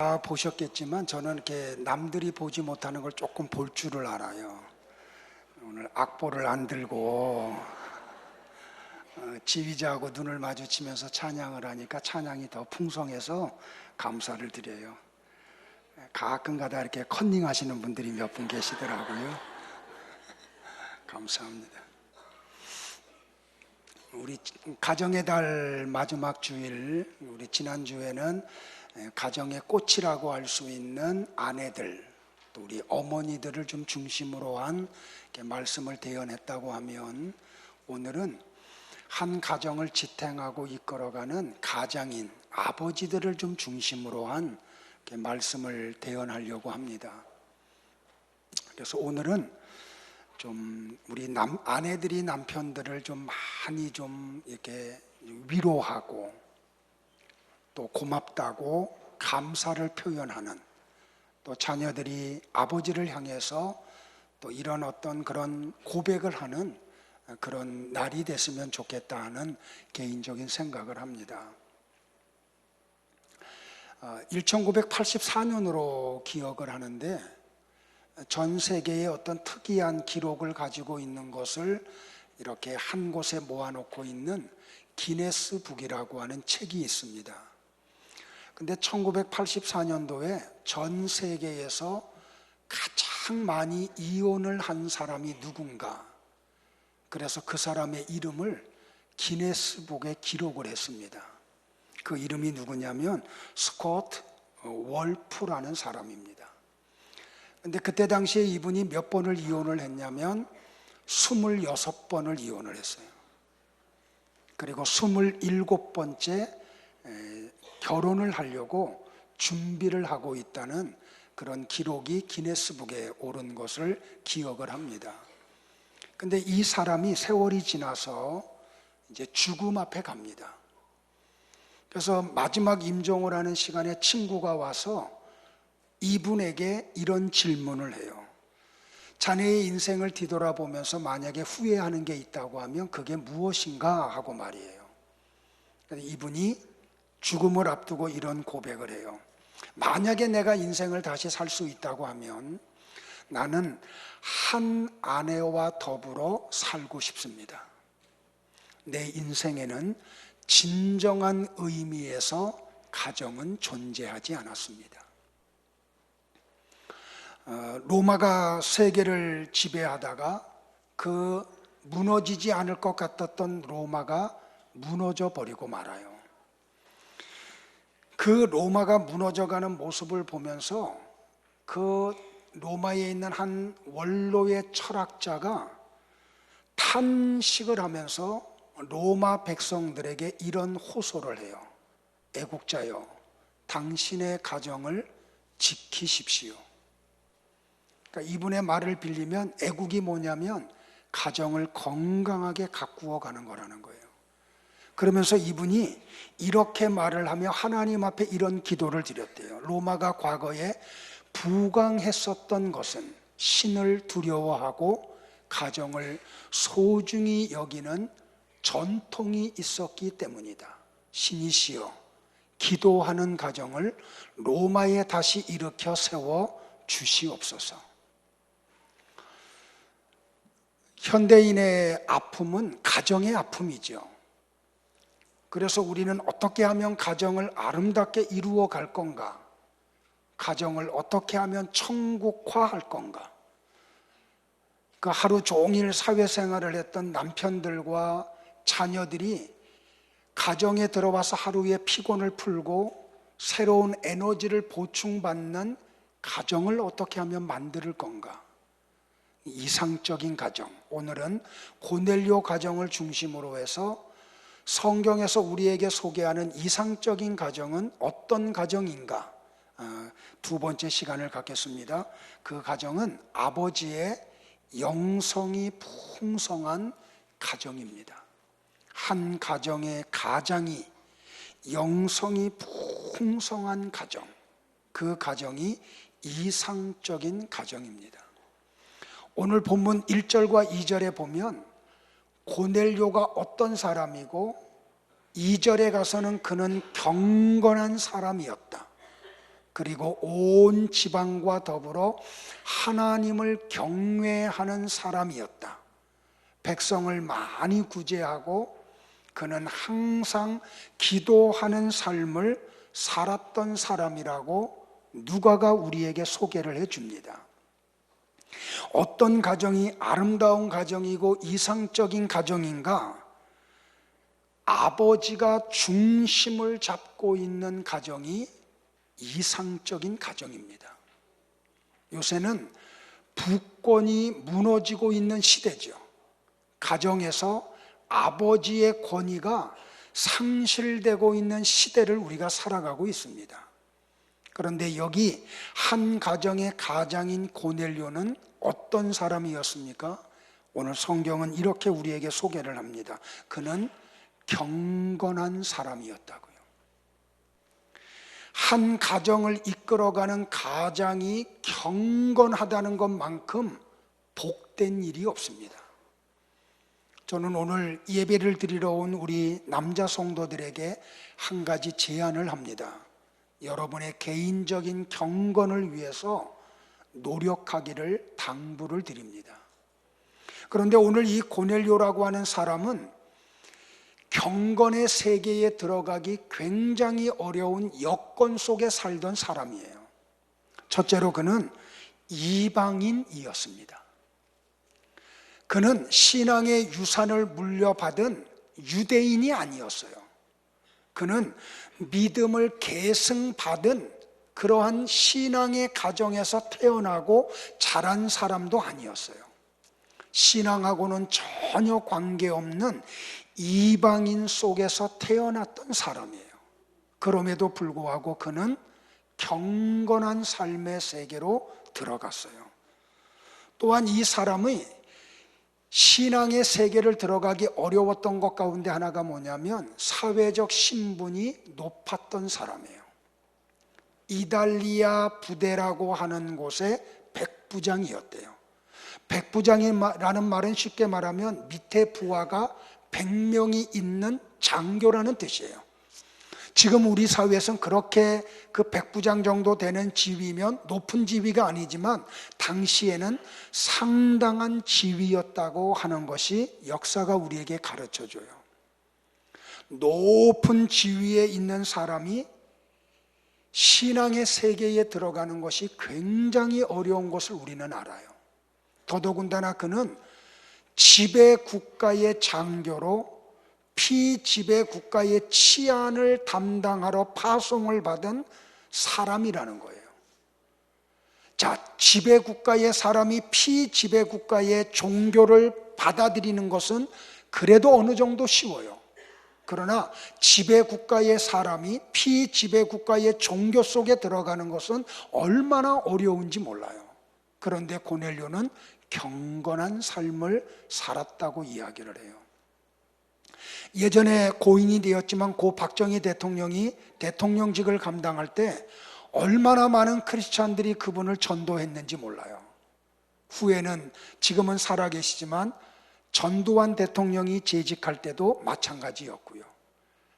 다 보셨겠지만 저는 이렇게 남들이 보지 못하는 걸 조금 볼 줄을 알아요. 오늘 악보를 안 들고 지휘자하고 눈을 마주치면서 찬양을 하니까 찬양이 더 풍성해서 감사를 드려요. 가끔가다 이렇게 컨닝 하시는 분들이 몇 분 계시더라고요. 감사합니다. 우리 가정의 달 마지막 주일, 우리 지난주에는 가정의 꽃이라고 할 수 있는 아내들, 또 우리 어머니들을 좀 중심으로 한 말씀을 대연했다고 하면, 오늘은 한 가정을 지탱하고 이끌어가는 가장인 아버지들을 좀 중심으로 한 말씀을 대연하려고 합니다. 그래서 오늘은 좀 우리 아내들이 남편들을 좀 많이 좀 이렇게 위로하고 또 고맙다고 감사를 표현하는, 또 자녀들이 아버지를 향해서 또 이런 어떤 그런 고백을 하는 그런 날이 됐으면 좋겠다 하는 개인적인 생각을 합니다. 1984년으로 기억을 하는데, 전 세계의 어떤 특이한 기록을 가지고 있는 것을 이렇게 한 곳에 모아놓고 있는 기네스북이라고 하는 책이 있습니다. 근데 1984년도에 전 세계에서 가장 많이 이혼을 한 사람이 누군가, 그래서 그 사람의 이름을 기네스북에 기록을 했습니다. 그 이름이 누구냐면 스콧 월프라는 사람입니다. 근데 그때 당시에 이분이 몇 번을 이혼을 했냐면 26번을 이혼을 했어요. 그리고 27번째 결혼을 하려고 준비를 하고 있다는 그런 기록이 기네스북에 오른 것을 기억을 합니다. 근데 이 사람이 세월이 지나서 이제 죽음 앞에 갑니다. 그래서 마지막 임종을 하는 시간에 친구가 와서 이분에게 이런 질문을 해요. 자네의 인생을 뒤돌아보면서 만약에 후회하는 게 있다고 하면 그게 무엇인가 하고 말이에요. 이분이 죽음을 앞두고 이런 고백을 해요. 만약에 내가 인생을 다시 살 수 있다고 하면 나는 한 아내와 더불어 살고 싶습니다. 내 인생에는 진정한 의미에서 가정은 존재하지 않았습니다. 로마가 세계를 지배하다가 그 무너지지 않을 것 같았던 로마가 무너져 버리고 말아요. 그 로마가 무너져가는 모습을 보면서 그 로마에 있는 한 원로의 철학자가 탄식을 하면서 로마 백성들에게 이런 호소를 해요. 애국자여, 당신의 가정을 지키십시오. 그러니까 이분의 말을 빌리면 애국이 뭐냐면 가정을 건강하게 가꾸어 가는 거라는 거예요. 그러면서 이분이 이렇게 말을 하며 하나님 앞에 이런 기도를 드렸대요. 로마가 과거에 부강했었던 것은 신을 두려워하고 가정을 소중히 여기는 전통이 있었기 때문이다. 신이시여, 기도하는 가정을 로마에 다시 일으켜 세워 주시옵소서. 현대인의 아픔은 가정의 아픔이죠. 그래서 우리는 어떻게 하면 가정을 아름답게 이루어 갈 건가? 가정을 어떻게 하면 천국화할 건가? 그 하루 종일 사회생활을 했던 남편들과 자녀들이 가정에 들어와서 하루의 피곤을 풀고 새로운 에너지를 보충받는 가정을 어떻게 하면 만들 건가? 이상적인 가정, 오늘은 고넬료 가정을 중심으로 해서 성경에서 우리에게 소개하는 이상적인 가정은 어떤 가정인가? 두 번째 시간을 갖겠습니다. 그 가정은 아버지의 영성이 풍성한 가정입니다. 한 가정의 가장이 영성이 풍성한 가정, 그 가정이 이상적인 가정입니다. 오늘 본문 1절과 2절에 보면 고넬료가 어떤 사람이고 2절에 가서는 그는 경건한 사람이었다. 그리고 온 지방과 더불어 하나님을 경외하는 사람이었다. 백성을 많이 구제하고 그는 항상 기도하는 삶을 살았던 사람이라고 누가가 우리에게 소개를 해줍니다. 어떤 가정이 아름다운 가정이고 이상적인 가정인가? 아버지가 중심을 잡고 있는 가정이 이상적인 가정입니다. 요새는 부권이 무너지고 있는 시대죠. 가정에서 아버지의 권위가 상실되고 있는 시대를 우리가 살아가고 있습니다. 그런데 여기 한 가정의 가장인 고넬료는 어떤 사람이었습니까? 오늘 성경은 이렇게 우리에게 소개를 합니다. 그는 경건한 사람이었다고요. 한 가정을 이끌어가는 가장이 경건하다는 것만큼 복된 일이 없습니다. 저는 오늘 예배를 드리러 온 우리 남자 성도들에게 한 가지 제안을 합니다. 여러분의 개인적인 경건을 위해서 노력하기를 당부를 드립니다. 그런데 오늘 이 고넬료라고 하는 사람은 경건의 세계에 들어가기 굉장히 어려운 여건 속에 살던 사람이에요. 첫째로 그는 이방인이었습니다. 그는 신앙의 유산을 물려받은 유대인이 아니었어요. 그는 믿음을 계승받은 그러한 신앙의 가정에서 태어나고 자란 사람도 아니었어요. 신앙하고는 전혀 관계없는 이방인 속에서 태어났던 사람이에요. 그럼에도 불구하고 그는 경건한 삶의 세계로 들어갔어요. 또한 이 사람의 신앙의 세계를 들어가기 어려웠던 것 가운데 하나가 뭐냐면 사회적 신분이 높았던 사람이에요. 이달리아 부대라고 하는 곳의 백부장이었대요. 백부장이라는 말은 쉽게 말하면 밑에 부하가 100명이 있는 장교라는 뜻이에요. 지금 우리 사회에서는 그렇게 그 백부장 정도 되는 지위면 높은 지위가 아니지만 당시에는 상당한 지위였다고 하는 것이 역사가 우리에게 가르쳐줘요. 높은 지위에 있는 사람이 신앙의 세계에 들어가는 것이 굉장히 어려운 것을 우리는 알아요. 더더군다나 그는 지배 국가의 장교로 피지배 국가의 치안을 담당하러 파송을 받은 사람이라는 거예요. 자, 지배 국가의 사람이 피지배 국가의 종교를 받아들이는 것은 그래도 어느 정도 쉬워요. 그러나 지배 국가의 사람이 피지배 국가의 종교 속에 들어가는 것은 얼마나 어려운지 몰라요. 그런데 고넬료는 경건한 삶을 살았다고 이야기를 해요. 예전에 고인이 되었지만 고 박정희 대통령이 대통령직을 감당할 때 얼마나 많은 크리스찬들이 그분을 전도했는지 몰라요. 후에는 지금은 살아계시지만 전두환 대통령이 재직할 때도 마찬가지였고요.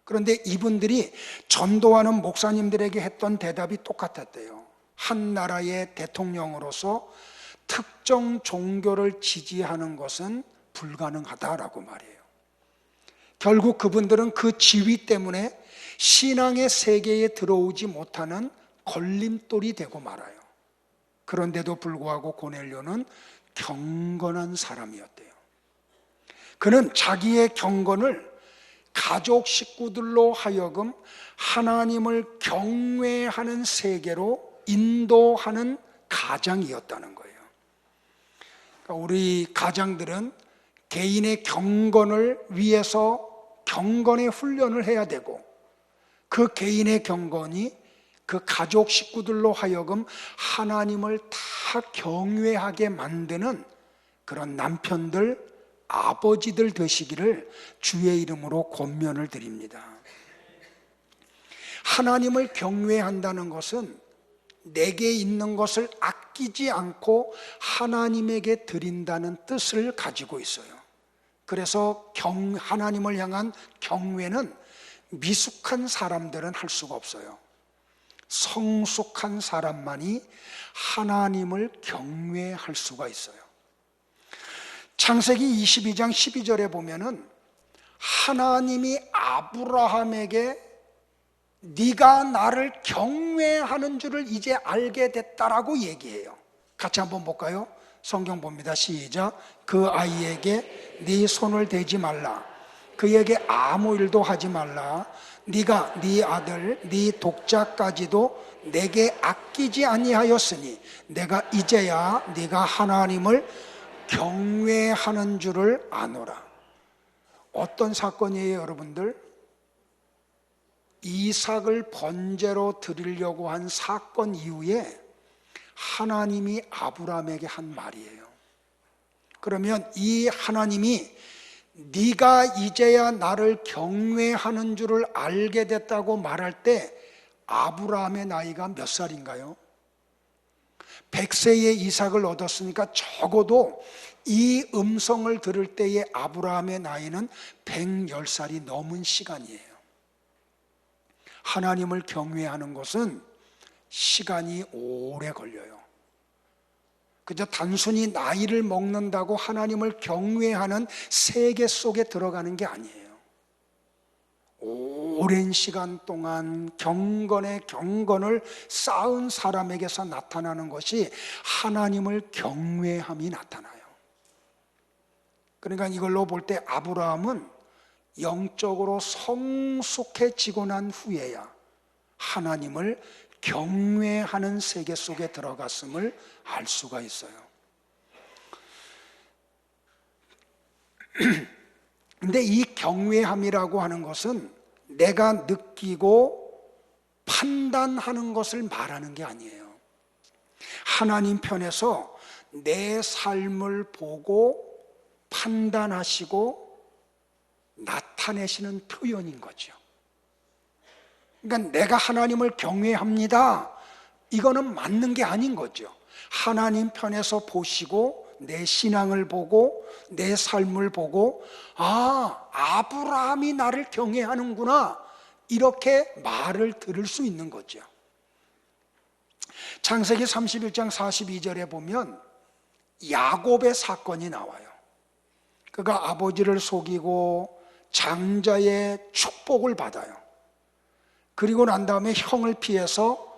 그런데 이분들이 전도하는 목사님들에게 했던 대답이 똑같았대요. 한 나라의 대통령으로서 특정 종교를 지지하는 것은 불가능하다라고 말해요. 결국 그분들은 그 지위 때문에 신앙의 세계에 들어오지 못하는 걸림돌이 되고 말아요. 그런데도 불구하고 고넬료는 경건한 사람이었대요. 그는 자기의 경건을 가족 식구들로 하여금 하나님을 경외하는 세계로 인도하는 가장이었다는 거예요. 그러니까 우리 가장들은 개인의 경건을 위해서 경건의 훈련을 해야 되고 그 개인의 경건이 그 가족 식구들로 하여금 하나님을 다 경외하게 만드는 그런 남편들, 아버지들 되시기를 주의 이름으로 권면을 드립니다. 하나님을 경외한다는 것은 내게 있는 것을 아끼지 않고 하나님에게 드린다는 뜻을 가지고 있어요. 그래서 하나님을 향한 경외는 미숙한 사람들은 할 수가 없어요. 성숙한 사람만이 하나님을 경외할 수가 있어요. 창세기 22장 12절에 보면은 하나님이 아브라함에게 네가 나를 경외하는 줄을 이제 알게 됐다라고 얘기해요. 같이 한번 볼까요? 성경 봅니다. 시작. 그 아이에게 네 손을 대지 말라. 그에게 아무 일도 하지 말라. 네가 네 아들 네 독자까지도 내게 아끼지 아니하였으니 내가 이제야 네가 하나님을 경외하는 줄을 아노라. 어떤 사건이에요, 여러분들? 이삭을 번제로 드리려고 한 사건 이후에 하나님이 아브라함에게 한 말이에요. 그러면 이 하나님이 네가 이제야 나를 경외하는 줄을 알게 됐다고 말할 때 아브라함의 나이가 몇 살인가요? 100세의 이삭을 얻었으니까 적어도 이 음성을 들을 때의 아브라함의 나이는 110살이 넘은 시간이에요. 하나님을 경외하는 것은 시간이 오래 걸려요. 그저 단순히 나이를 먹는다고 하나님을 경외하는 세계 속에 들어가는 게 아니에요. 오랜 시간 동안 경건의 경건을 쌓은 사람에게서 나타나는 것이 하나님을 경외함이 나타나요. 그러니까 이걸로 볼 때 아브라함은 영적으로 성숙해지고 난 후에야 하나님을 경외하는 세계 속에 들어갔음을 알 수가 있어요. 근데 이 경외함이라고 하는 것은 내가 느끼고 판단하는 것을 말하는 게 아니에요. 하나님 편에서 내 삶을 보고 판단하시고 나타내시는 표현인 거죠. 그러니까 내가 하나님을 경외합니다, 이거는 맞는 게 아닌 거죠. 하나님 편에서 보시고 내 신앙을 보고 내 삶을 보고 아브라함이 나를 경외하는구나, 이렇게 말을 들을 수 있는 거죠. 창세기 31장 42절에 보면 야곱의 사건이 나와요. 그가 아버지를 속이고 장자의 축복을 받아요. 그리고 난 다음에 형을 피해서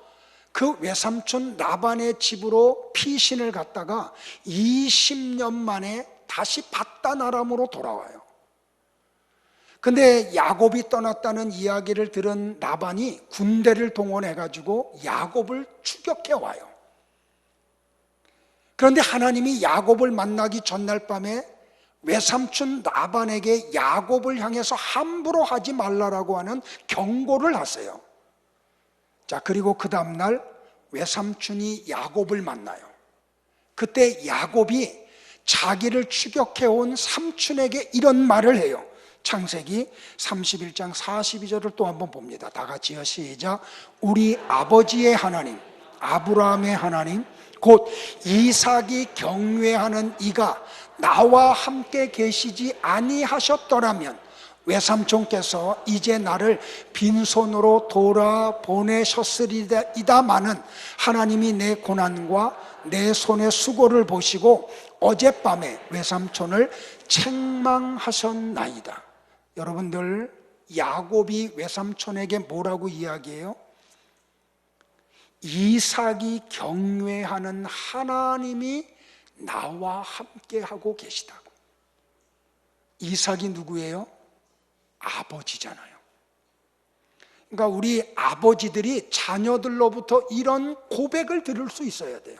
그 외삼촌 라반의 집으로 피신을 갔다가 20년 만에 다시 밧단 아람으로 돌아와요. 근데 야곱이 떠났다는 이야기를 들은 라반이 군대를 동원해가지고 야곱을 추격해 와요. 그런데 하나님이 야곱을 만나기 전날 밤에 외삼촌 라반에게 야곱을 향해서 함부로 하지 말라라고 하는 경고를 하세요. 자, 그리고 그 다음날 외삼촌이 야곱을 만나요. 그때 야곱이 자기를 추격해온 삼촌에게 이런 말을 해요. 창세기 31장 42절을 또 한번 봅니다. 다 같이요, 시작. 우리 아버지의 하나님, 아브라함의 하나님, 곧 이삭이 경외하는 이가 나와 함께 계시지 아니하셨더라면 외삼촌께서 이제 나를 빈손으로 돌아보내셨으리이다마는 하나님이 내 고난과 내 손의 수고를 보시고 어젯밤에 외삼촌을 책망하셨나이다. 여러분들, 야곱이 외삼촌에게 뭐라고 이야기해요? 이삭이 경외하는 하나님이 나와 함께 하고 계시다고. 이삭이 누구예요? 아버지잖아요. 그러니까 우리 아버지들이 자녀들로부터 이런 고백을 들을 수 있어야 돼요.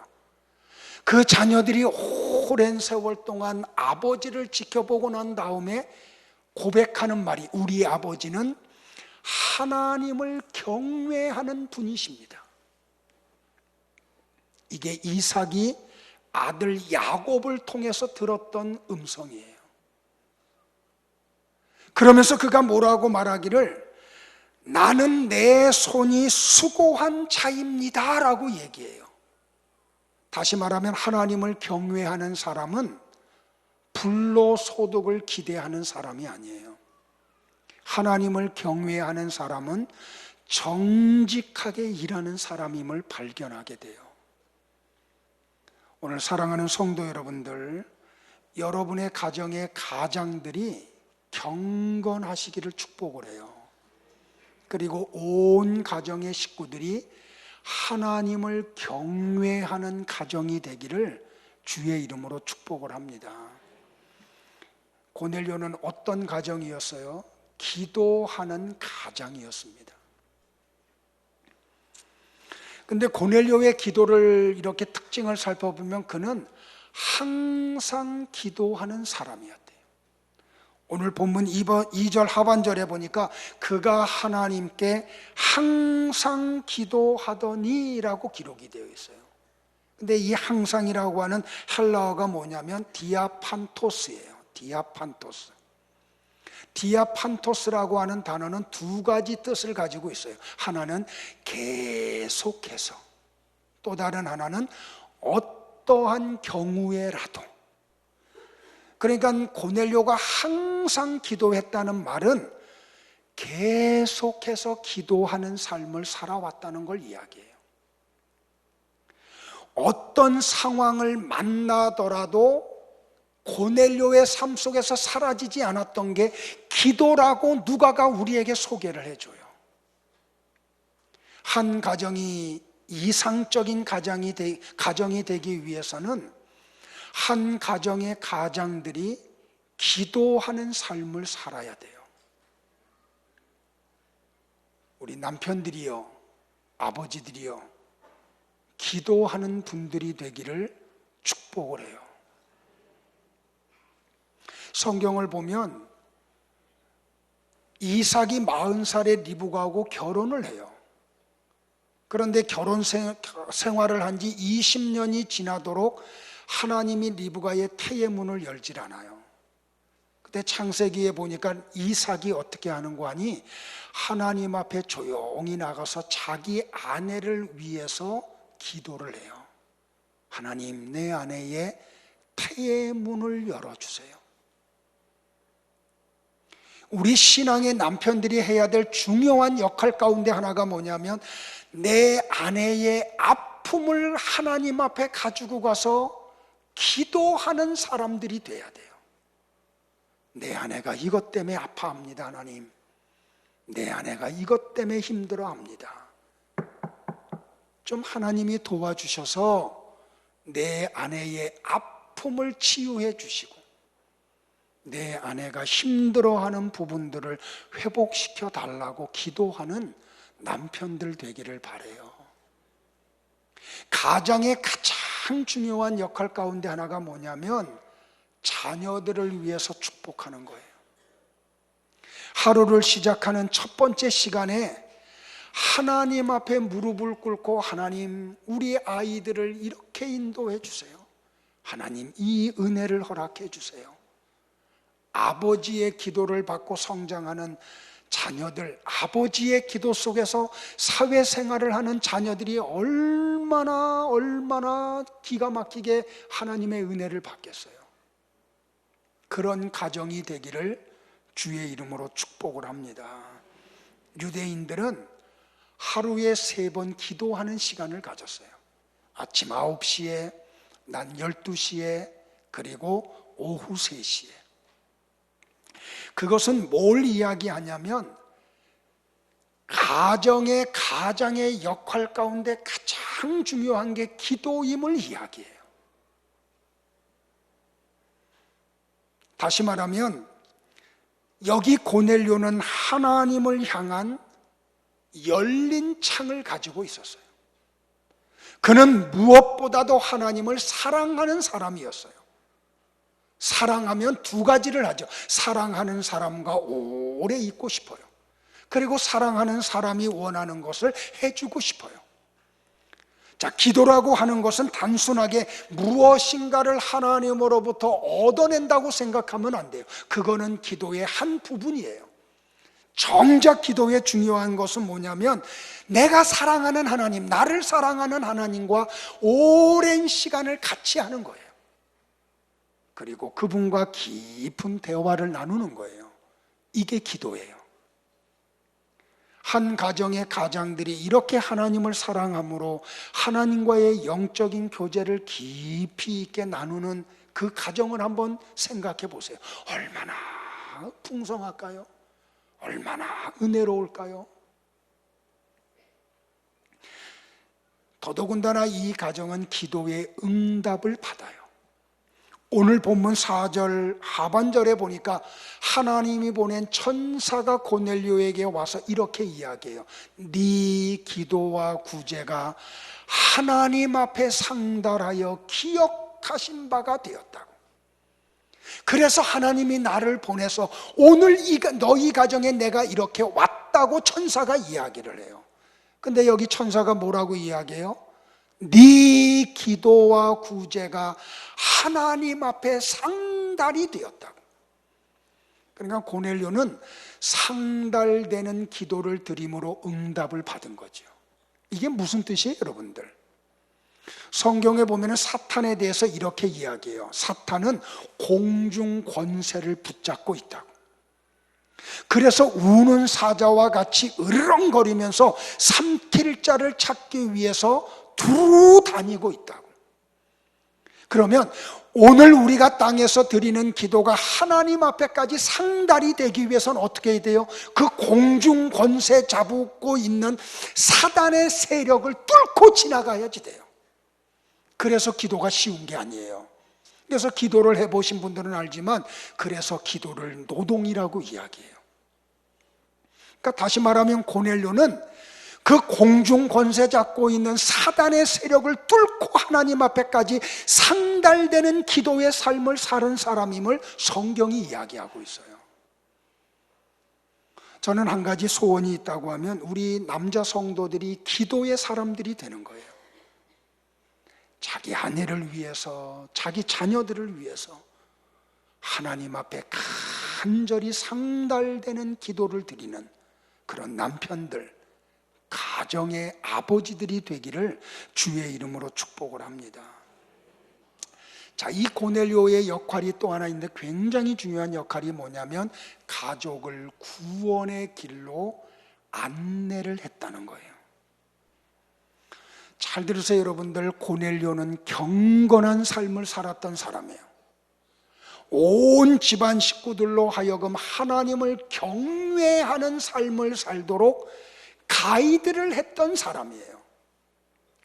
그 자녀들이 오랜 세월 동안 아버지를 지켜보고 난 다음에 고백하는 말이, 우리 아버지는 하나님을 경외하는 분이십니다. 이게 이삭이 아들 야곱을 통해서 들었던 음성이에요. 그러면서 그가 뭐라고 말하기를, 나는 내 손이 수고한 자입니다 라고 얘기해요. 다시 말하면 하나님을 경외하는 사람은 불로소득을 기대하는 사람이 아니에요. 하나님을 경외하는 사람은 정직하게 일하는 사람임을 발견하게 돼요. 오늘 사랑하는 성도 여러분들, 여러분의 가정의 가장들이 경건하시기를 축복을 해요. 그리고 온 가정의 식구들이 하나님을 경외하는 가정이 되기를 주의 이름으로 축복을 합니다. 고넬료는 어떤 가정이었어요? 기도하는 가장이었습니다. 근데 고넬료의 기도를 이렇게 특징을 살펴보면 그는 항상 기도하는 사람이었대요. 오늘 본문 2절 하반절에 보니까 그가 하나님께 항상 기도하더니 라고 기록이 되어 있어요. 근데 이 항상이라고 하는 헬라어가 뭐냐면 디아판토스예요. 디아판토스. 디아판토스라고 하는 단어는 두 가지 뜻을 가지고 있어요. 하나는 계속해서, 또 다른 하나는 어떠한 경우에라도. 그러니까 고넬료가 항상 기도했다는 말은 계속해서 기도하는 삶을 살아왔다는 걸 이야기해요. 어떤 상황을 만나더라도 고넬료의 삶 속에서 사라지지 않았던 게 기도라고 누가가 우리에게 소개를 해줘요. 한 가정이 이상적인 가정이 되기 위해서는 한 가정의 가장들이 기도하는 삶을 살아야 돼요. 우리 남편들이요, 아버지들이요, 기도하는 분들이 되기를 축복을 해요. 성경을 보면 이삭이 40살에 리브가하고 결혼을 해요. 그런데 결혼 생활을 한 지 20년이 지나도록 하나님이 리브가의 태의 문을 열질 않아요. 그때 창세기에 보니까 이삭이 어떻게 하는 거 아니? 하나님 앞에 조용히 나가서 자기 아내를 위해서 기도를 해요. 하나님, 내 아내의 태의 문을 열어주세요. 우리 신앙의 남편들이 해야 될 중요한 역할 가운데 하나가 뭐냐면 내 아내의 아픔을 하나님 앞에 가지고 가서 기도하는 사람들이 돼야 돼요. 내 아내가 이것 때문에 아파합니다, 하나님. 내 아내가 이것 때문에 힘들어합니다. 좀 하나님이 도와주셔서 내 아내의 아픔을 치유해 주시고 내 아내가 힘들어하는 부분들을 회복시켜 달라고 기도하는 남편들 되기를 바라요. 가장의 가장 중요한 역할 가운데 하나가 뭐냐면 자녀들을 위해서 축복하는 거예요. 하루를 시작하는 첫 번째 시간에 하나님 앞에 무릎을 꿇고 하나님, 우리 아이들을 이렇게 인도해 주세요. 하나님, 이 은혜를 허락해 주세요. 아버지의 기도를 받고 성장하는 자녀들, 아버지의 기도 속에서 사회생활을 하는 자녀들이 얼마나 기가 막히게 하나님의 은혜를 받겠어요. 그런 가정이 되기를 주의 이름으로 축복을 합니다. 유대인들은 하루에 3번 기도하는 시간을 가졌어요. 아침 9시에, 낮 12시에, 그리고 오후 3시에. 그것은 뭘 이야기하냐면 가장의 역할 가운데 가장 중요한 게 기도임을 이야기해요. 다시 말하면 여기 고넬료는 하나님을 향한 열린 창을 가지고 있었어요. 그는 무엇보다도 하나님을 사랑하는 사람이었어요. 사랑하면 두 가지를 하죠. 사랑하는 사람과 오래 있고 싶어요. 그리고 사랑하는 사람이 원하는 것을 해주고 싶어요. 자, 기도라고 하는 것은 단순하게 무엇인가를 하나님으로부터 얻어낸다고 생각하면 안 돼요. 그거는 기도의 한 부분이에요. 정작 기도의 중요한 것은 뭐냐면 내가 사랑하는 하나님, 나를 사랑하는 하나님과 오랜 시간을 같이 하는 거예요. 그리고 그분과 깊은 대화를 나누는 거예요. 이게 기도예요. 한 가정의 가장들이 이렇게 하나님을 사랑함으로 하나님과의 영적인 교제를 깊이 있게 나누는 그 가정을 한번 생각해 보세요. 얼마나 풍성할까요? 얼마나 은혜로울까요? 더더군다나 이 가정은 기도의 응답을 받아요. 오늘 본문 4절 하반절에 보니까 하나님이 보낸 천사가 고넬료에게 와서 이렇게 이야기해요. 네 기도와 구제가 하나님 앞에 상달하여 기억하신 바가 되었다고. 그래서 하나님이 나를 보내서 오늘 너희 가정에 내가 이렇게 왔다고 천사가 이야기를 해요. 근데 여기 천사가 뭐라고 이야기해요? 네 기도와 구제가 하나님 앞에 상달이 되었다고. 그러니까 고넬료는 상달되는 기도를 드림으로 응답을 받은 거죠. 이게 무슨 뜻이에요, 여러분들? 성경에 보면 사탄에 대해서 이렇게 이야기해요. 사탄은 공중 권세를 붙잡고 있다고. 그래서 우는 사자와 같이 으르렁거리면서 삼킬 자를 찾기 위해서 두루 다니고 있다고. 그러면 오늘 우리가 땅에서 드리는 기도가 하나님 앞에까지 상달이 되기 위해서는 어떻게 해야 돼요? 그 공중 권세 잡고 있는 사단의 세력을 뚫고 지나가야지 돼요. 그래서 기도가 쉬운 게 아니에요. 그래서 기도를 해보신 분들은 알지만 그래서 기도를 노동이라고 이야기해요. 그러니까 다시 말하면 고넬료는 그 공중 권세 잡고 있는 사단의 세력을 뚫고 하나님 앞에까지 상달되는 기도의 삶을 사는 사람임을 성경이 이야기하고 있어요. 저는 한 가지 소원이 있다고 하면 우리 남자 성도들이 기도의 사람들이 되는 거예요. 자기 아내를 위해서, 자기 자녀들을 위해서 하나님 앞에 간절히 상달되는 기도를 드리는 그런 남편들, 가정의 아버지들이 되기를 주의 이름으로 축복을 합니다. 자, 이 고넬료의 역할이 또 하나 있는데 굉장히 중요한 역할이 뭐냐면 가족을 구원의 길로 안내를 했다는 거예요. 잘 들으세요, 여러분들. 고넬료는 경건한 삶을 살았던 사람이에요. 온 집안 식구들로 하여금 하나님을 경외하는 삶을 살도록 가이드를 했던 사람이에요.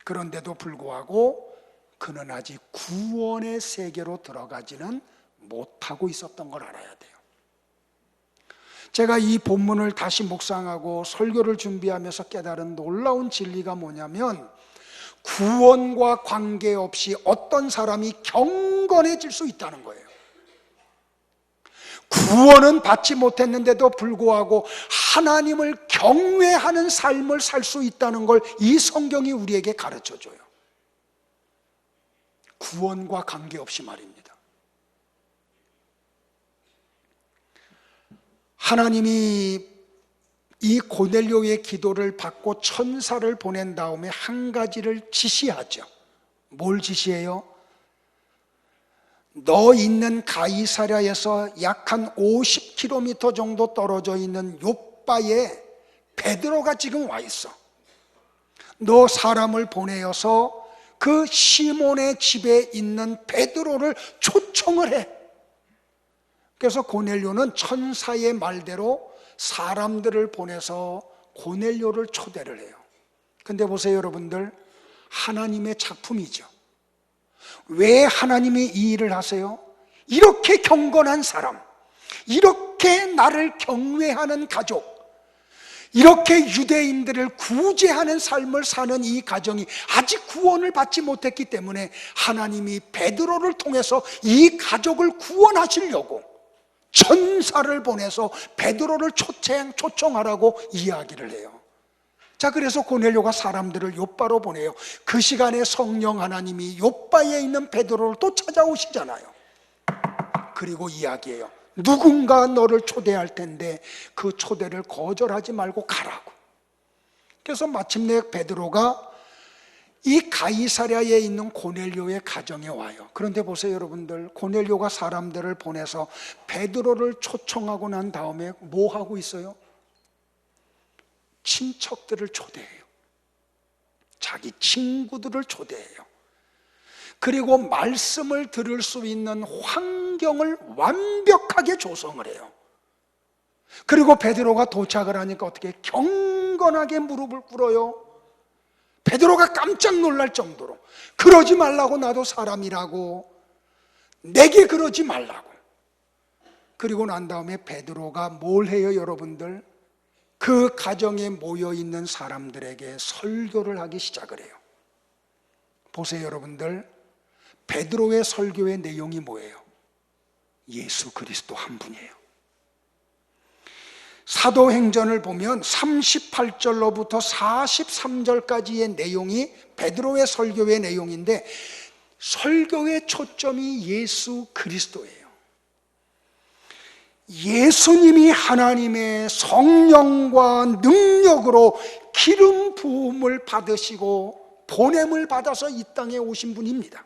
그런데도 불구하고 그는 아직 구원의 세계로 들어가지는 못하고 있었던 걸 알아야 돼요. 제가 이 본문을 다시 묵상하고 설교를 준비하면서 깨달은 놀라운 진리가 뭐냐면 구원과 관계없이 어떤 사람이 경건해질 수 있다는 거예요. 구원은 받지 못했는데도 불구하고 하나님을 경외하는 삶을 살 수 있다는 걸 이 성경이 우리에게 가르쳐줘요. 구원과 관계없이 말입니다. 하나님이 이 고넬료의 기도를 받고 천사를 보낸 다음에 한 가지를 지시하죠. 뭘 지시해요? 너 있는 가이사랴에서 약 한 50km 정도 떨어져 있는 요빠에 베드로가 지금 와 있어. 너 사람을 보내어서 그 시몬의 집에 있는 베드로를 초청을 해. 그래서 고넬료는 천사의 말대로 사람들을 보내서 고넬료를 초대를 해요. 근데 보세요, 여러분들. 하나님의 작품이죠. 왜 하나님이 이 일을 하세요? 이렇게 경건한 사람, 이렇게 나를 경외하는 가족, 이렇게 유대인들을 구제하는 삶을 사는 이 가정이 아직 구원을 받지 못했기 때문에 하나님이 베드로를 통해서 이 가족을 구원하시려고 천사를 보내서 베드로를 초청하라고 이야기를 해요. 자, 그래서 고넬료가 사람들을 요빠로 보내요. 그 시간에 성령 하나님이 요빠에 있는 베드로를 또 찾아오시잖아요. 그리고 이야기해요. 누군가 너를 초대할 텐데 그 초대를 거절하지 말고 가라고. 그래서 마침내 베드로가 이 가이사랴에 있는 고넬료의 가정에 와요. 그런데 보세요, 여러분들. 고넬료가 사람들을 보내서 베드로를 초청하고 난 다음에 뭐 하고 있어요? 친척들을 초대해요. 자기 친구들을 초대해요. 그리고 말씀을 들을 수 있는 환경을 완벽하게 조성을 해요. 그리고 베드로가 도착을 하니까 어떻게 경건하게 무릎을 꿇어요. 베드로가 깜짝 놀랄 정도로, 그러지 말라고, 나도 사람이라고, 내게 그러지 말라고. 그리고 난 다음에 베드로가 뭘 해요, 여러분들? 그 가정에 모여있는 사람들에게 설교를 하기 시작을 해요. 보세요, 여러분들. 베드로의 설교의 내용이 뭐예요? 예수 그리스도 한 분이에요. 사도행전을 보면 38절로부터 43절까지의 내용이 베드로의 설교의 내용인데, 설교의 초점이 예수 그리스도예요. 예수님이 하나님의 성령과 능력으로 기름 부음을 받으시고 보냄을 받아서 이 땅에 오신 분입니다.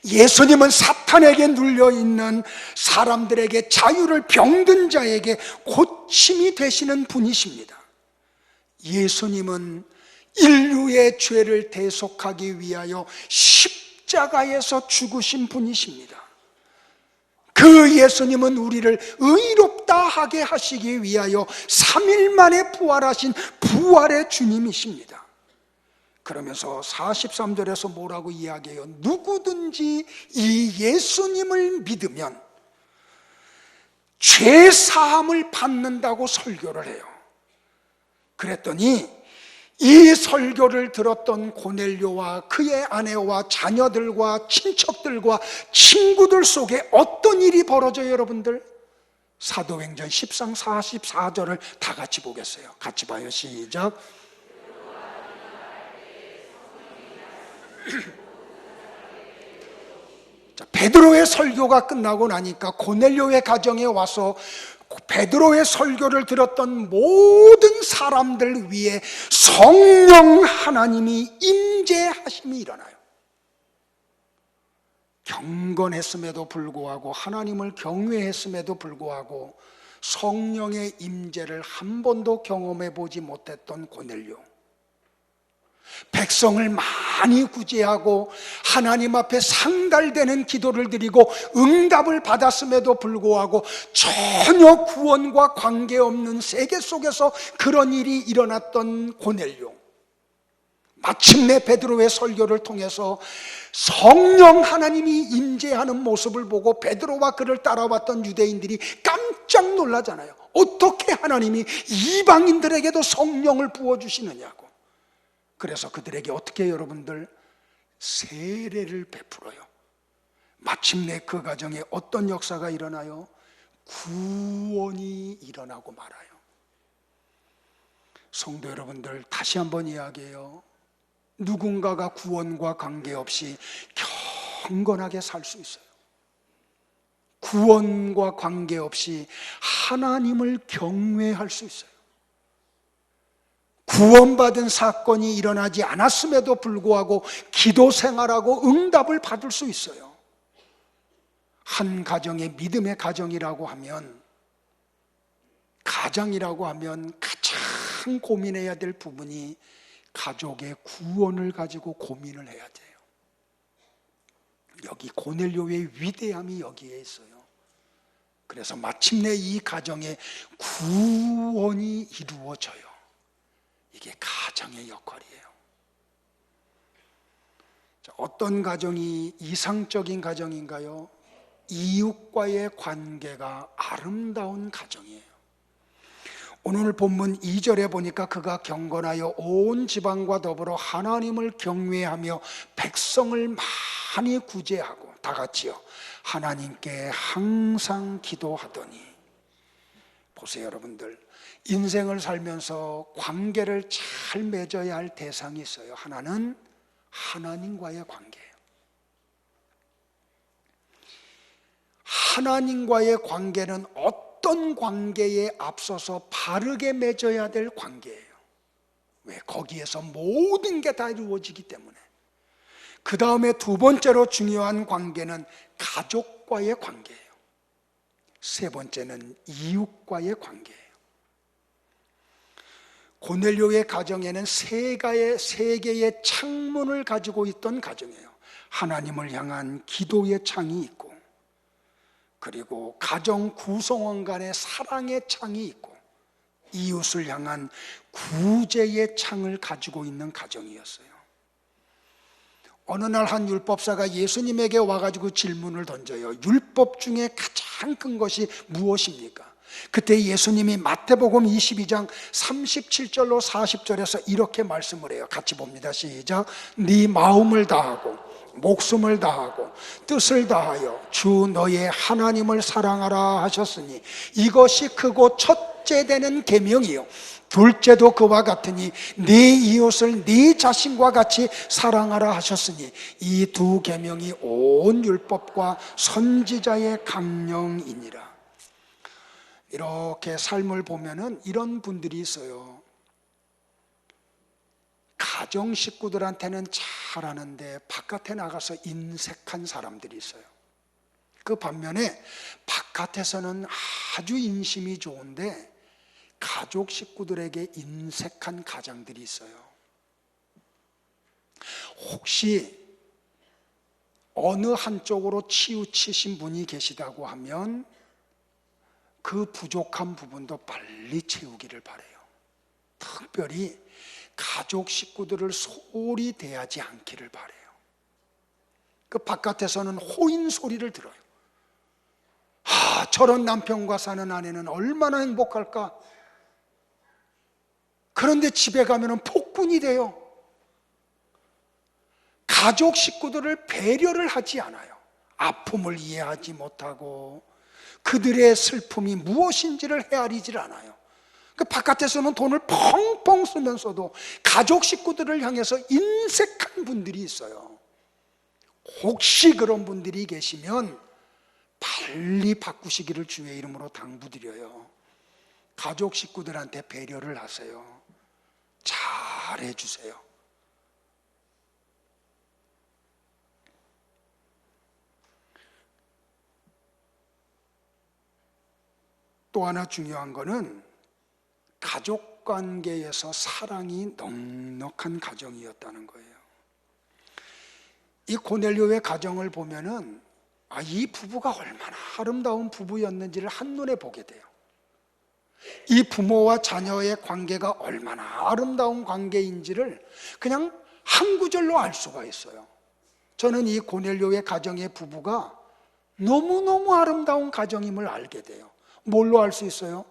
예수님은 사탄에게 눌려있는 사람들에게 자유를, 병든 자에게 고침이 되시는 분이십니다. 예수님은 인류의 죄를 대속하기 위하여 십자가에서 죽으신 분이십니다. 그 예수님은 우리를 의롭다 하게 하시기 위하여 3일 만에 부활하신 부활의 주님이십니다. 그러면서 43절에서 뭐라고 이야기해요? 누구든지 이 예수님을 믿으면 죄 사함을 받는다고 설교를 해요. 그랬더니 이 설교를 들었던 고넬료와 그의 아내와 자녀들과 친척들과 친구들 속에 어떤 일이 벌어져요, 여러분들? 사도행전 10장 44절을 다 같이 보겠어요. 같이 봐요. 시작. 자, 베드로의 설교가 끝나고 나니까 고넬료의 가정에 와서 베드로의 설교를 들었던 모든 사람들 위에 성령 하나님이 임재하심이 일어나요. 경건했음에도 불구하고, 하나님을 경외했음에도 불구하고 성령의 임재를 한 번도 경험해 보지 못했던 고넬료, 백성을 많이 구제하고 하나님 앞에 상달되는 기도를 드리고 응답을 받았음에도 불구하고 전혀 구원과 관계없는 세계 속에서 그런 일이 일어났던 고넬료, 마침내 베드로의 설교를 통해서 성령 하나님이 임재하는 모습을 보고 베드로와 그를 따라왔던 유대인들이 깜짝 놀라잖아요. 어떻게 하나님이 이방인들에게도 성령을 부어주시느냐고. 그래서 그들에게 어떻게, 여러분들? 세례를 베풀어요. 마침내 그 가정에 어떤 역사가 일어나요? 구원이 일어나고 말아요. 성도 여러분들, 다시 한번 이야기해요. 누군가가 구원과 관계없이 경건하게 살 수 있어요. 구원과 관계없이 하나님을 경외할 수 있어요. 구원받은 사건이 일어나지 않았음에도 불구하고 기도 생활하고 응답을 받을 수 있어요. 한 가정의 믿음의 가정이라고 하면, 가장이라고 하면 가장 고민해야 될 부분이 가족의 구원을 가지고 고민을 해야 돼요. 여기 고넬료의 위대함이 여기에 있어요. 그래서 마침내 이 가정에 구원이 이루어져요. 이게 가정의 역할이에요. 자, 어떤 가정이 이상적인 가정인가요? 이웃과의 관계가 아름다운 가정이에요. 오늘 본문 2절에 보니까 그가 경건하여 온 지방과 더불어 하나님을 경외하며 백성을 많이 구제하고, 다 같이요, 하나님께 항상 기도하더니. 보세요, 여러분들. 인생을 살면서 관계를 잘 맺어야 할 대상이 있어요. 하나는 하나님과의 관계예요. 하나님과의 관계는 어떤 관계에 앞서서 바르게 맺어야 될 관계예요. 왜? 거기에서 모든 게 다 이루어지기 때문에. 그 다음에 두 번째로 중요한 관계는 가족과의 관계예요. 세 번째는 이웃과의 관계예요. 고넬료의 가정에는 세 개의 창문을 가지고 있던 가정이에요. 하나님을 향한 기도의 창이 있고, 그리고 가정 구성원 간의 사랑의 창이 있고, 이웃을 향한 구제의 창을 가지고 있는 가정이었어요. 어느 날 한 율법사가 예수님에게 와가지고 질문을 던져요. 율법 중에 가장 큰 것이 무엇입니까? 그때 예수님이 마태복음 22장 37절로 40절에서 이렇게 말씀을 해요. 같이 봅니다. 시작. 네 마음을 다하고 목숨을 다하고 뜻을 다하여 주 너의 하나님을 사랑하라 하셨으니 이것이 크고 첫째 되는 계명이요 둘째도 그와 같으니 네 이웃을 네 자신과 같이 사랑하라 하셨으니 이 두 계명이 온 율법과 선지자의 강령이니라. 이렇게 삶을 보면은 이런 분들이 있어요. 가정 식구들한테는 잘하는데 바깥에 나가서 인색한 사람들이 있어요. 그 반면에 바깥에서는 아주 인심이 좋은데 가족 식구들에게 인색한 가장들이 있어요. 혹시 어느 한쪽으로 치우치신 분이 계시다고 하면 그 부족한 부분도 빨리 채우기를 바라요. 특별히 가족 식구들을 소홀히 대하지 않기를 바라요. 그 바깥에서는 호인 소리를 들어요. 저런 남편과 사는 아내는 얼마나 행복할까? 그런데 집에 가면 폭군이 돼요. 가족 식구들을 배려를 하지 않아요. 아픔을 이해하지 못하고 그들의 슬픔이 무엇인지를 헤아리질 않아요. 그 바깥에서는 돈을 펑펑 쓰면서도 가족 식구들을 향해서 인색한 분들이 있어요. 혹시 그런 분들이 계시면 빨리 바꾸시기를 주의 이름으로 당부드려요. 가족 식구들한테 배려를 하세요. 잘 해주세요. 또 하나 중요한 거는 가족 관계에서 사랑이 넉넉한 가정이었다는 거예요. 이 고넬료의 가정을 보면은 이 부부가 얼마나 아름다운 부부였는지를 한눈에 보게 돼요. 이 부모와 자녀의 관계가 얼마나 아름다운 관계인지를 그냥 한 구절로 알 수가 있어요. 저는 이 고넬료의 가정의 부부가 너무너무 아름다운 가정임을 알게 돼요. 뭘로 알 수 있어요?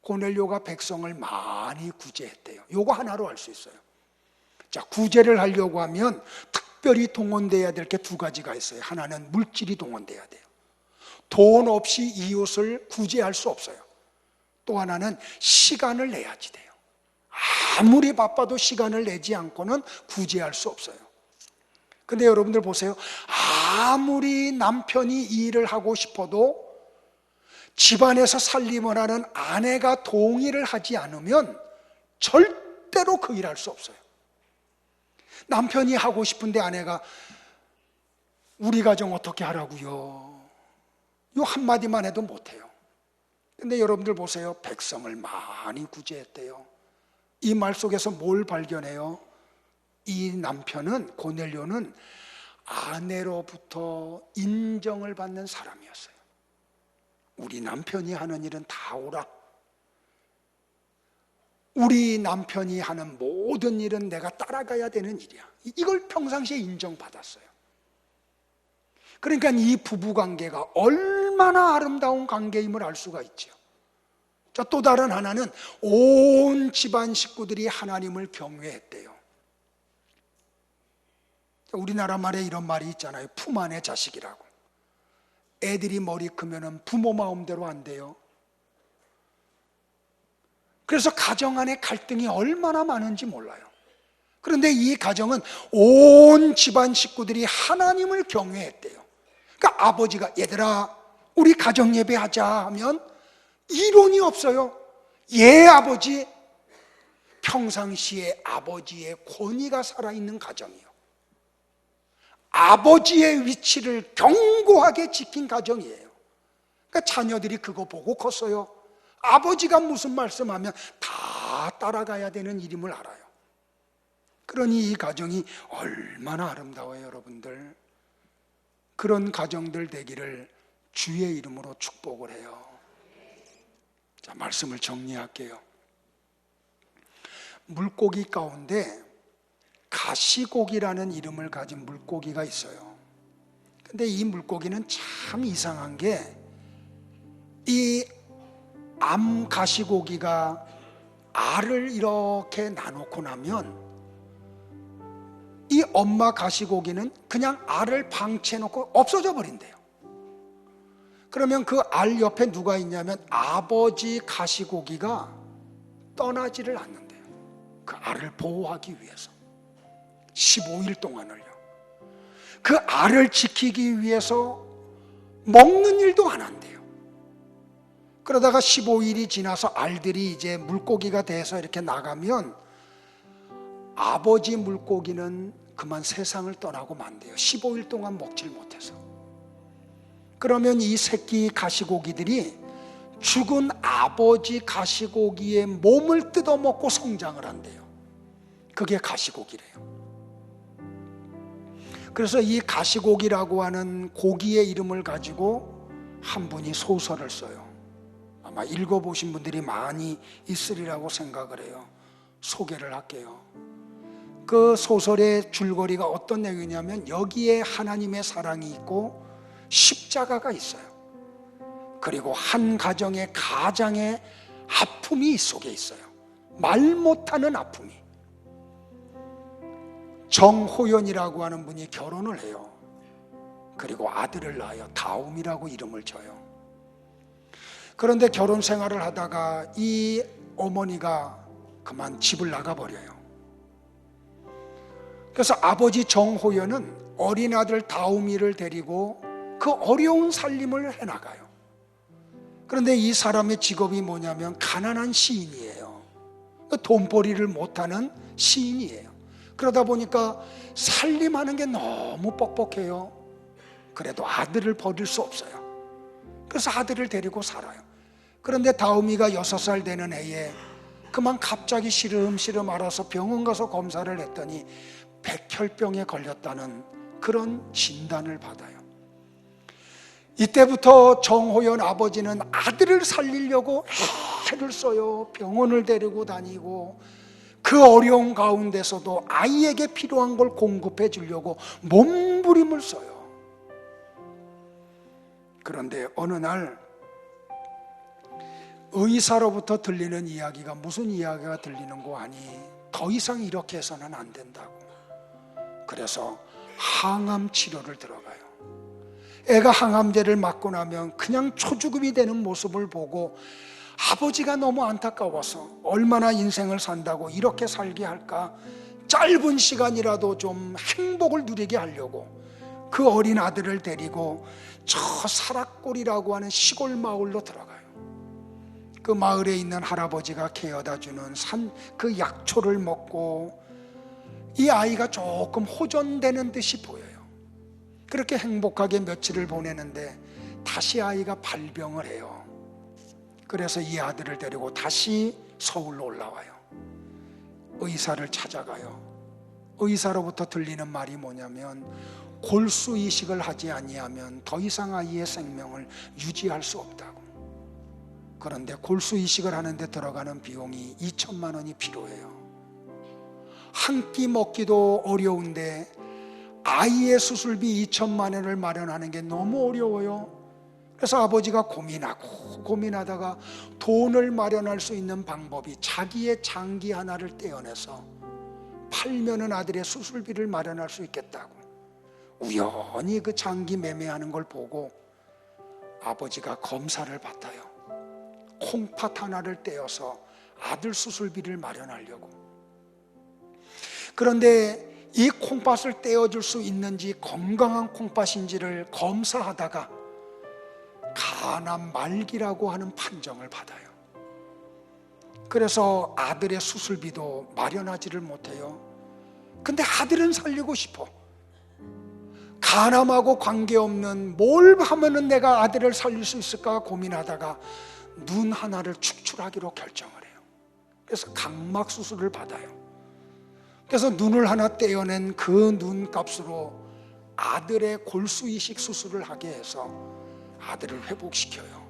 고넬료가 백성을 많이 구제했대요. 요거 하나로 알 수 있어요. 자, 구제를 하려고 하면 특별히 동원돼야 될 게 두 가지가 있어요. 하나는 물질이 동원돼야 돼요. 돈 없이 이웃을 구제할 수 없어요. 또 하나는 시간을 내야지 돼요. 아무리 바빠도 시간을 내지 않고는 구제할 수 없어요. 근데 여러분들 보세요. 아무리 남편이 일을 하고 싶어도 집안에서 살림을 하는 아내가 동의를 하지 않으면 절대로 그 일할 수 없어요. 남편이 하고 싶은데 아내가 우리 가정 어떻게 하라고요? 요 한마디만 해도 못해요. 근데 여러분들 보세요. 백성을 많이 구제했대요. 이 말 속에서 뭘 발견해요? 이 남편은, 고넬료는 아내로부터 인정을 받는 사람이었어요. 우리 남편이 하는 일은 다 옳아. 우리 남편이 하는 모든 일은 내가 따라가야 되는 일이야. 이걸 평상시에 인정받았어요. 그러니까 이 부부관계가 얼마나 아름다운 관계임을 알 수가 있죠. 자, 또 다른 하나는 온 집안 식구들이 하나님을 경외했대요. 우리나라 말에 이런 말이 있잖아요. 품 안의 자식이라고. 애들이 머리 크면 부모 마음대로 안 돼요. 그래서 가정 안에 갈등이 얼마나 많은지 몰라요. 그런데 이 가정은 온 집안 식구들이 하나님을 경외했대요. 그러니까 아버지가 얘들아 우리 가정 예배하자 하면 이론이 없어요. 예 아버지. 평상시에 아버지의 권위가 살아있는 가정이요. 아버지의 위치를 견고하게 지킨 가정이에요. 그러니까 자녀들이 그거 보고 컸어요. 아버지가 무슨 말씀하면 다 다 따라가야 되는 일임을 알아요. 그러니 이 가정이 얼마나 아름다워요, 여러분들. 그런 가정들 되기를 주의 이름으로 축복을 해요. 자, 말씀을 정리할게요. 물고기 가운데 가시고기라는 이름을 가진 물고기가 있어요. 근데 이 물고기는 참 이상한 게, 이 암 가시고기가 알을 이렇게 나놓고 나면 이 엄마 가시고기는 그냥 알을 방치해놓고 없어져 버린대요. 그러면 그 알 옆에 누가 있냐면 아버지 가시고기가 떠나지를 않는데요. 그 알을 보호하기 위해서 15일 동안을요. 그 알을 지키기 위해서 먹는 일도 안 한대요. 그러다가 15일이 지나서 알들이 이제 물고기가 돼서 이렇게 나가면 아버지 물고기는 그만 세상을 떠나고 만대요. 15일 동안 먹질 못해서. 그러면 이 새끼 가시고기들이 죽은 아버지 가시고기의 몸을 뜯어먹고 성장을 한대요. 그게 가시고기래요. 그래서 이 가시고기라고 하는 고기의 이름을 가지고 한 분이 소설을 써요. 아마 읽어보신 분들이 많이 있으리라고 생각을 해요. 소개를 할게요. 그 소설의 줄거리가 어떤 내용이냐면, 여기에 하나님의 사랑이 있고 십자가가 있어요. 그리고 한 가정의 가장의 아픔이 이 속에 있어요. 말 못하는 아픔이. 정호연이라고 하는 분이 결혼을 해요. 그리고 아들을 낳아요. 다움이라고 이름을 줘요. 그런데 결혼 생활을 하다가 이 어머니가 그만 집을 나가버려요. 그래서 아버지 정호연은 어린 아들 다움이를 데리고 그 어려운 살림을 해나가요. 그런데 이 사람의 직업이 뭐냐면 가난한 시인이에요. 돈벌이를 못하는 시인이에요. 그러다 보니까 살림하는 게 너무 뻑뻑해요. 그래도 아들을 버릴 수 없어요. 그래서 아들을 데리고 살아요. 그런데 다움이가 6살 되는 해에 그만 갑자기 시름시름 앓아서 병원 가서 검사를 했더니 백혈병에 걸렸다는 그런 진단을 받아요. 이때부터 정호연 아버지는 아들을 살리려고 애를 써요. 병원을 데리고 다니고 그 어려운 가운데서도 아이에게 필요한 걸 공급해 주려고 몸부림을 써요. 그런데 어느 날 의사로부터 들리는 이야기가, 무슨 이야기가 들리는 거 아니, 더 이상 이렇게 해서는 안 된다고. 그래서 항암 치료를 들어가요. 애가 항암제를 맞고 나면 그냥 초죽음이 되는 모습을 보고 아버지가 너무 안타까워서 얼마나 인생을 산다고 이렇게 살게 할까, 짧은 시간이라도 좀 행복을 누리게 하려고 그 어린 아들을 데리고 저 사락골이라고 하는 시골 마을로 들어가요. 그 마을에 있는 할아버지가 케어다 주는 그 약초를 먹고 이 아이가 조금 호전되는 듯이 보여요. 그렇게 행복하게 며칠을 보내는데 다시 아이가 발병을 해요. 그래서 이 아들을 데리고 다시 서울로 올라와요. 의사를 찾아가요. 의사로부터 들리는 말이 뭐냐면, 골수 이식을 하지 아니하면 더 이상 아이의 생명을 유지할 수 없다고. 그런데 골수 이식을 하는데 들어가는 비용이 2천만 원이 필요해요. 한 끼 먹기도 어려운데 아이의 수술비 2천만 원을 마련하는 게 너무 어려워요. 그래서 아버지가 고민하다가 돈을 마련할 수 있는 방법이 자기의 장기 하나를 떼어내서 팔면은 아들의 수술비를 마련할 수 있겠다고. 우연히 그 장기 매매하는 걸 보고 아버지가 검사를 받아요. 콩팥 하나를 떼어서 아들 수술비를 마련하려고. 그런데 이 콩팥을 떼어줄 수 있는지, 건강한 콩팥인지를 검사하다가 간암 말기라고 하는 판정을 받아요. 그래서 아들의 수술비도 마련하지를 못해요. 근데 아들은 살리고 싶어. 간암하고 관계없는 뭘 하면은 내가 아들을 살릴 수 있을까 고민하다가 눈 하나를 축출하기로 결정을 해요. 그래서 각막 수술을 받아요. 그래서 눈을 하나 떼어낸 그 눈값으로 아들의 골수 이식 수술을 하게 해서 아들을 회복시켜요.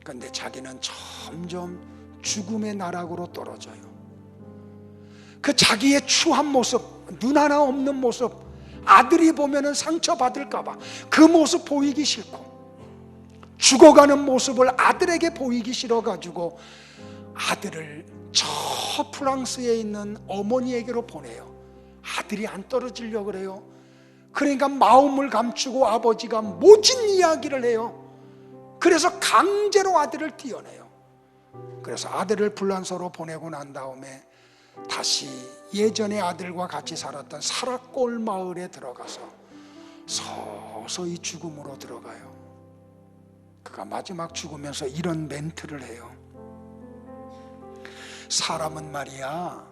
그런데 자기는 점점 죽음의 나락으로 떨어져요. 그 자기의 추한 모습, 눈 하나 없는 모습, 아들이 보면은 상처받을까봐 그 모습 보이기 싫고, 죽어가는 모습을 아들에게 보이기 싫어가지고 아들을 저 프랑스에 있는 어머니에게로 보내요. 아들이 안 떨어지려고 그래요. 그러니까 마음을 감추고 아버지가 모진 이야기를 해요. 그래서 강제로 아들을 띄어내요. 그래서 아들을 불란서로 보내고 난 다음에 다시 예전에 아들과 같이 살았던 사라골 마을에 들어가서 서서히 죽음으로 들어가요. 그가 마지막 죽으면서 이런 멘트를 해요. 사람은 말이야,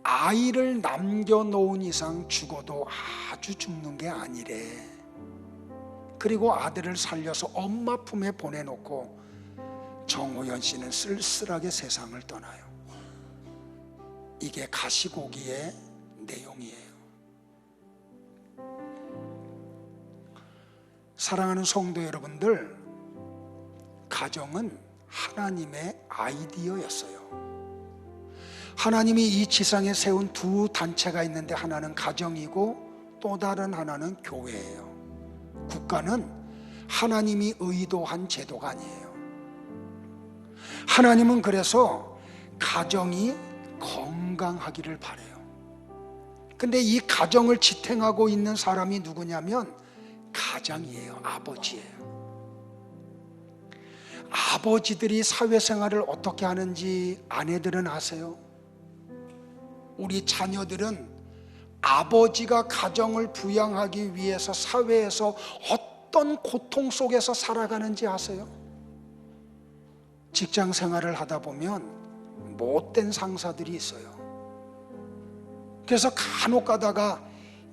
아이를 남겨놓은 이상 죽어도 아주 죽는 게 아니래. 그리고 아들을 살려서 엄마 품에 보내놓고 정호연 씨는 쓸쓸하게 세상을 떠나요. 이게 가시고기의 내용이에요. 사랑하는 성도 여러분들, 가정은 하나님의 아이디어였어요. 하나님이 이 지상에 세운 두 단체가 있는데 하나는 가정이고 또 다른 하나는 교회예요. 국가는 하나님이 의도한 제도가 아니에요. 하나님은 그래서 가정이 건강하기를 바라요. 근데 이 가정을 지탱하고 있는 사람이 누구냐면 가장이에요. 아버지예요. 아버지들이 사회생활을 어떻게 하는지 아내들은 아세요? 우리 자녀들은 아버지가 가정을 부양하기 위해서 사회에서 어떤 고통 속에서 살아가는지 아세요? 직장 생활을 하다 보면 못된 상사들이 있어요. 그래서 간혹 가다가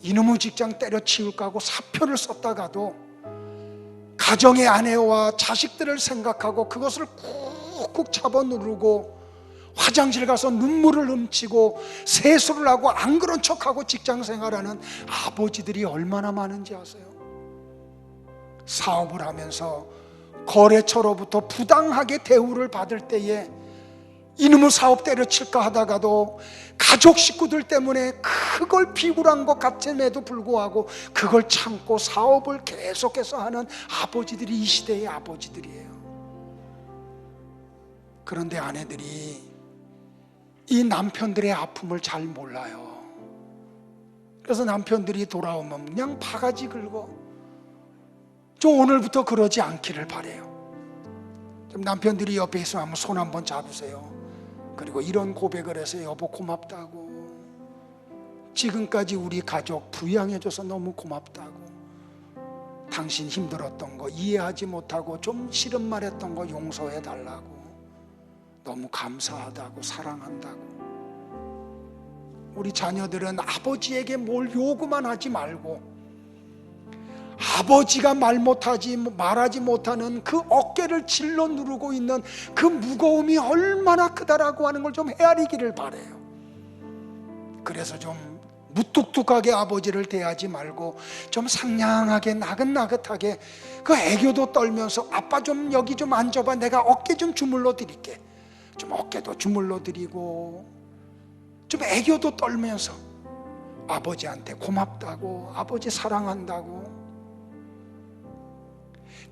이놈의 직장 때려치울까 하고 사표를 썼다가도 가정의 아내와 자식들을 생각하고 그것을 꾹꾹 잡아누르고 화장실 가서 눈물을 훔치고 세수를 하고 안 그런 척하고 직장 생활하는 아버지들이 얼마나 많은지 아세요? 사업을 하면서 거래처로부터 부당하게 대우를 받을 때에 이놈의 사업 때려칠까 하다가도 가족 식구들 때문에 그걸 비굴한 것 같음에도 불구하고 그걸 참고 사업을 계속해서 하는 아버지들이 이 시대의 아버지들이에요. 그런데 아내들이 이 남편들의 아픔을 잘 몰라요. 그래서 남편들이 돌아오면 그냥 바가지 긁어. 좀 오늘부터 그러지 않기를 바래요. 좀 남편들이 옆에 있으면 한번 손 한번 잡으세요. 그리고 이런 고백을 해서 여보 고맙다고, 지금까지 우리 가족 부양해줘서 너무 고맙다고, 당신 힘들었던 거 이해하지 못하고 좀 싫은 말 했던 거 용서해달라고, 너무 감사하다고, 사랑한다고. 우리 자녀들은 아버지에게 뭘 요구만 하지 말고 아버지가 말하지 못하는 그 어깨를 질러 누르고 있는 그 무거움이 얼마나 크다라고 하는 걸 좀 헤아리기를 바래요. 그래서 좀 무뚝뚝하게 아버지를 대하지 말고 좀 상냥하게 나긋나긋하게 그 애교도 떨면서 아빠 좀 여기 좀 앉아봐, 내가 어깨 좀 주물러 드릴게. 좀 어깨도 주물러 드리고 좀 애교도 떨면서 아버지한테 고맙다고, 아버지 사랑한다고.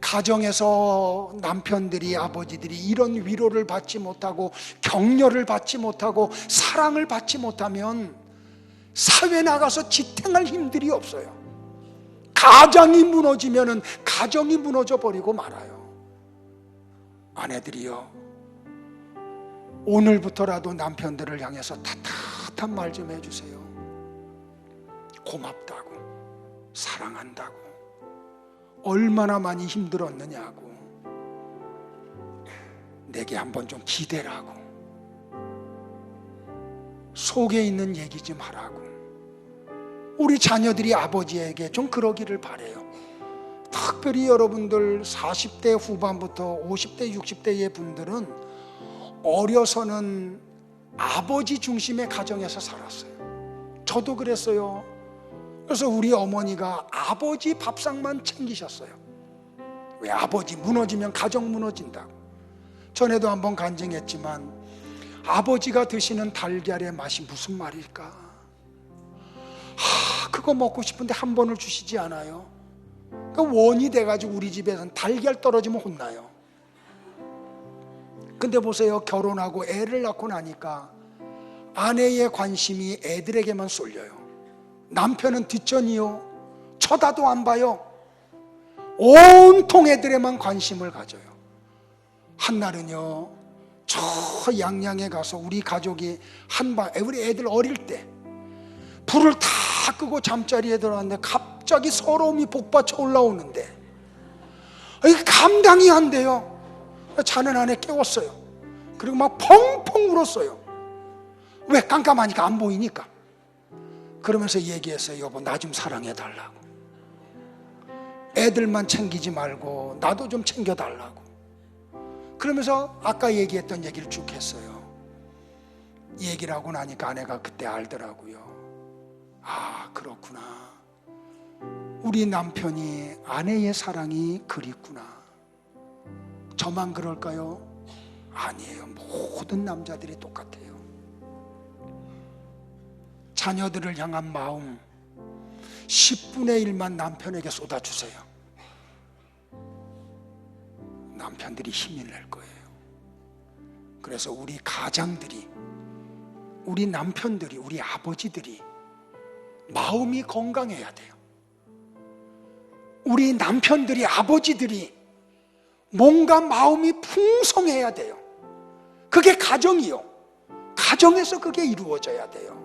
가정에서 남편들이, 아버지들이 이런 위로를 받지 못하고 격려를 받지 못하고 사랑을 받지 못하면 사회 나가서 지탱할 힘들이 없어요. 가장이 무너지면은 가정이 무너져 버리고 말아요. 아내들이요, 오늘부터라도 남편들을 향해서 따뜻한 말 좀 해주세요. 고맙다고, 사랑한다고, 얼마나 많이 힘들었느냐고, 내게 한번 좀 기대라고, 속에 있는 얘기 좀 하라고. 우리 자녀들이 아버지에게 좀 그러기를 바래요. 특별히 여러분들 40대 후반부터 50대 60대의 분들은 어려서는 아버지 중심의 가정에서 살았어요. 저도 그랬어요. 그래서 우리 어머니가 아버지 밥상만 챙기셨어요. 왜? 아버지 무너지면 가정 무너진다고. 전에도 한번 간증했지만 아버지가 드시는 달걀의 맛이 무슨 말일까? 그거 먹고 싶은데 한 번을 주시지 않아요. 그 원이 돼가지고 우리 집에서는 달걀 떨어지면 혼나요. 근데 보세요, 결혼하고 애를 낳고 나니까 아내의 관심이 애들에게만 쏠려요. 남편은 뒷전이요, 쳐다도 안 봐요. 온통 애들에만 관심을 가져요. 한날은요, 저 양양에 가서 우리 가족이 우리 애들 어릴 때 불을 다 끄고 잠자리에 들어왔는데 갑자기 서러움이 복받쳐 올라오는데 이게 감당이 안 돼요. 자는 아내 깨웠어요. 그리고 막 펑펑 울었어요. 왜? 깜깜하니까 안 보이니까. 그러면서 얘기했어요. 여보, 나 좀 사랑해 달라고. 애들만 챙기지 말고 나도 좀 챙겨 달라고. 그러면서 아까 얘기했던 얘기를 쭉 했어요. 얘기를 하고 나니까 아내가 그때 알더라고요. 아, 그렇구나. 우리 남편이 아내의 사랑이 그립구나. 저만 그럴까요? 아니에요. 모든 남자들이 똑같아요. 자녀들을 향한 마음 10분의 1만 남편에게 쏟아주세요. 남편들이 힘이 낼 거예요. 그래서 우리 가장들이, 우리 남편들이, 우리 아버지들이 마음이 건강해야 돼요. 우리 남편들이, 아버지들이 뭔가 마음이 풍성해야 돼요. 그게 가정이요. 가정에서 그게 이루어져야 돼요.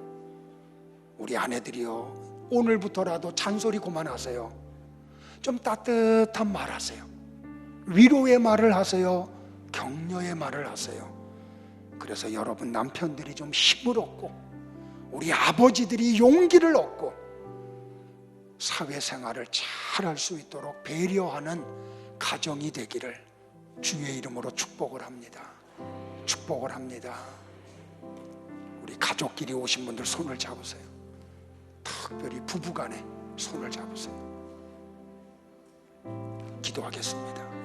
우리 아내들이요, 오늘부터라도 잔소리 그만하세요. 좀 따뜻한 말 하세요. 위로의 말을 하세요. 격려의 말을 하세요. 그래서 여러분 남편들이 좀 힘을 얻고 우리 아버지들이 용기를 얻고 사회생활을 잘 할 수 있도록 배려하는 가정이 되기를 주의 이름으로 축복을 합니다. 축복을 합니다. 우리 가족끼리 오신 분들 손을 잡으세요. 특별히 부부간에 손을 잡으세요. 기도하겠습니다.